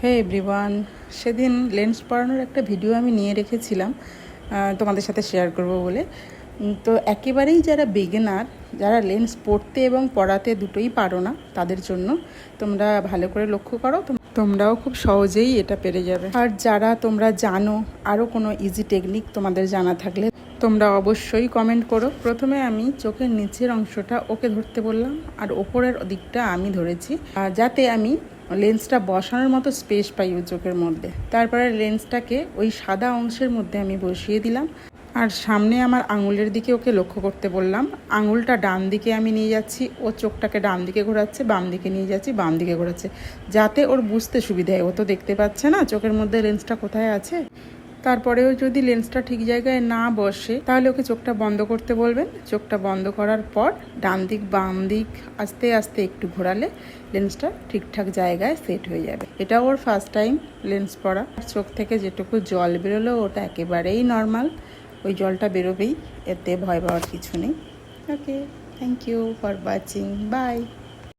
হে everyone, সেদিন lens পরানোর একটা ভিডিও আমি নিয়ে রেখেছিলাম তোমাদের সাথে শেয়ার করব বলে। তো একেবারেই যারা বিগিনার, যারা লেন্স পরতে এবং পরাতে দুটোই পারো না, তাদের জন্য তোমরা ভালো করে লক্ষ্য করো, তোমরাও খুব সহজেই এটা পেরে যাবে। আর যারা তোমরা জানো আরও কোনো ইজি টেকনিক তোমাদের জানা থাকলে তোমরা অবশ্যই কমেন্ট করো। প্রথমে আমি চোখের নিচের অংশটা ওকে ধরতে বললাম, আর ওপরের দিকটা আমি ধরেছি, যাতে আমি লেন্সটা বসানোর মতো স্পেস পাই ওই চোখের মধ্যে। তারপরে লেন্সটাকে ওই সাদা অংশের মধ্যে আমি বসিয়ে দিলাম, আর সামনে আমার আঙুলের দিকে ওকে লক্ষ্য করতে বললাম। আঙুলটা ডান দিকে আমি নিয়ে যাচ্ছি, ও চোখটাকে ডান দিকে ঘোরাচ্ছে, বাম দিকে নিয়ে যাচ্ছি, বাম দিকে ঘোরাচ্ছে, যাতে ওর বুঝতে সুবিধা হয়। ও তো দেখতে পাচ্ছে না চোখের মধ্যে লেন্সটা কোথায় আছে। তারপরেও যদি লেন্সটা ঠিক জায়গায় না বসে, তাহলে ওকে চোখটা বন্ধ করতে বলবেন। চোখটা বন্ধ করার পর ডান দিক বাম দিক আস্তে আস্তে একটু ঘোরালে লেন্সটা ঠিকঠাক জায়গায় সেট হয়ে যাবে। এটা ওর ফার্স্ট টাইম লেন্স পরা। চোখ থেকে যেটুকু জল বেরোলো ওটা একেবারেই নর্মাল, ওই জলটা বেরোবেই, এতে ভয় পাওয়ার কিছু নেই। Okay, thank you for watching, by.